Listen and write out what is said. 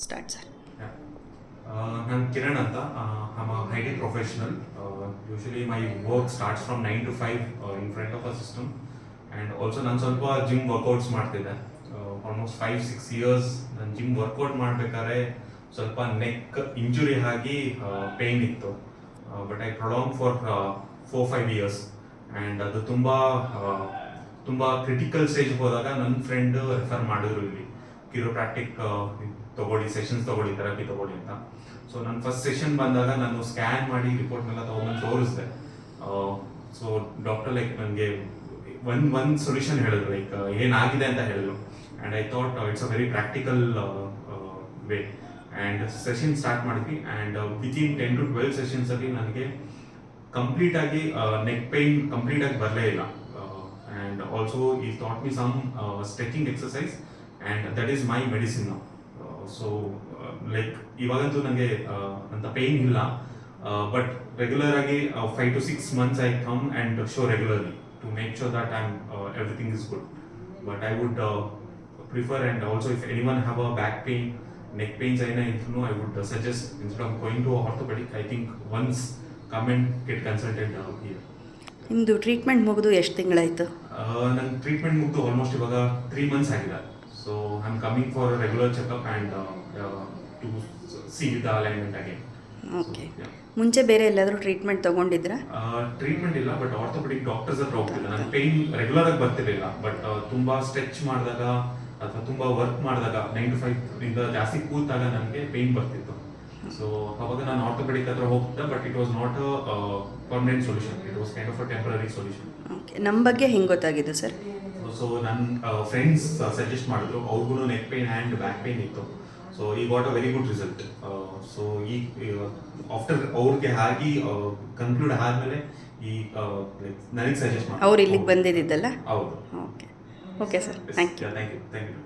Start, sir. I'm Kiran Anta. I'm a IT professional. Usually my work starts from 9 to 5 in front of a system. And also ನಾನು ಸ್ವಲ್ಪ gym workouts ಮಾಡ್ತಿದ್ದೆ. Almost 5-6 years ನಾನು gym workout ಮಾಡಬೇಕಾದ್ರೆ ಸ್ವಲ್ಪ neck injury ಆಗಿ pain ಇತ್ತು. But I prolong for 4-5 years and ಅದು ತುಂಬ ಕ್ರಿಟಿಕಲ್ ಸ್ಟೇಜ್ ಹೋದಾಗ ನನ್ನ ಫ್ರೆಂಡ್ ರೆಫರ್ ಮಾಡಿದ್ರು ಇಲ್ಲಿ ಕಿರೋಪ್ರಾಕ್ಟಿಕ್ ತಗೊಳ್ಳಿ, ಸೆಷನ್ಸ್ ತಗೊಳ್ಳಿ, ಥೆರಪಿ ತಗೊಳ್ಳಿ ಅಂತ. ಸೊ ನನ್ನ ಫಸ್ಟ್ ಸೆಷನ್ ಬಂದಾಗ ನಾನು ಸ್ಕ್ಯಾನ್ ಮಾಡಿ ರಿಪೋರ್ಟ್ನೆಲ್ಲ ತೊಗೊಂಡು ತೋರಿಸಿದೆ. ಸೊ ಡಾಕ್ಟರ್ ಲೈಕ್ ನನಗೆ ಒಂದು ಸೊಲ್ಯೂಷನ್ ಹೇಳಿದ್ರು, ಲೈಕ್ ಏನಾಗಿದೆ ಅಂತ ಹೇಳಿದ್ರು. And I thought it's a very practical way. And session start ಮಾಡಿದ್ವಿ ಆ್ಯಂಡ್ ವಿತಿನ್ 10 to 12 ಸೆಷನ್ಸಲ್ಲಿ ನನಗೆ ಕಂಪ್ಲೀಟಾಗಿ ನೆಕ್ ಪೇಯ್ನ್ ಕಂಪ್ಲೀಟಾಗಿ ಬರಲೇ ಇಲ್ಲ. And also he taught me some stretching exercise and that is my medicine now. So like ಇವಾಗಂತೂ ನನಗೆ ಅಂತ ಪೇಯ್ನ್ ಇಲ್ಲ. ಬಟ್ ರೆಗ್ಯುಲರ್ ಆಗಿ 5 to 6 months I come and show regularly to make sure that everything is good. But I would prefer, and also if anyone have a back pain, neck pains, I would suggest instead of going to a orthopedic, I think once come and get consulted here. ನಿಮ್ಮದು treatment ಮುಗಿದು ಎಷ್ಟು ತಿಂಗಳಾಯಿತು? ನನ್ನ treatment ಮುಗಿದು almost ಇವಾಗ 3 months ಆಗಿದೆ. So I am coming for regular checkup and to see with the alignment again. Okay. ಮುಂಚೆ ಬೇರೆ ಎಲ್ಲಾದರೂ ಟ್ರೀಟ್ಮೆಂಟ್ ತೊಗೊಂಡಿದ್ರಾ? ಟ್ರೀಟ್ಮೆಂಟ್ ಇಲ್ಲ, ಬಟ್ ಆರ್ಥೋಪೆಡಿಕ್ ಡಾಕ್ಟರ್ಸ್ ಹತ್ರ ಹೋಗ್ತಿಲ್ಲ. ನನ್ನ ಪೇಯ್ನ್ ರೆಗ್ಯುಲರ್ ಆಗಿ ಬರ್ತಿರಲಿಲ್ಲ, ಬಟ್ ತುಂಬ ಸ್ಟ್ರೆಚ್ ಮಾಡಿದಾಗ ಅಥವಾ ತುಂಬ ವರ್ಕ್ ಮಾಡಿದಾಗ 9 to 5 ಇಂದ ಜಾಸ್ತಿ ಕೂತಾಗ ನನಗೆ ಪೇಯ್ನ್ ಬರ್ತಿತ್ತು. ಸೊ ಅವಾಗ ನಾನು ಆರ್ಥೋಪೆಡಿಕ್ ಹತ್ರ ಹೋಗ್ತಿದ್ದೆ, but it was not a permanent solution, it was kind of a temporary solution. Okay. ನಮ್ಮ ಬಗ್ಗೆ ಹೆಂಗೆ ಗೊತ್ತಾಗಿದೆ ಸರ್? ಸೊ ನನ್ನ ಫ್ರೆಂಡ್ಸ್ ಸಜೆಸ್ಟ್ ಮಾಡಿದ್ರು, ಅವ್ರಿಗೂ neck pain and back pain ಇತ್ತು. ಸೊ ಈ got a very good result. So ಈ ಆಫ್ಟರ್ ಅವ್ರಿಗೆ ಆಗಿ ಕನ್ಕ್ಲೂಡ್ ಆದಮೇಲೆ ಈ ನನಗೆ ಸಜೆಸ್ಟ್ ಮಾಡಿ ಅವ್ರು ಇಲ್ಲಿಗೆ ಬಂದಿದ್ದಲ್ಲ? ಹೌದು. Okay. Okay sir, thank you. Thank you.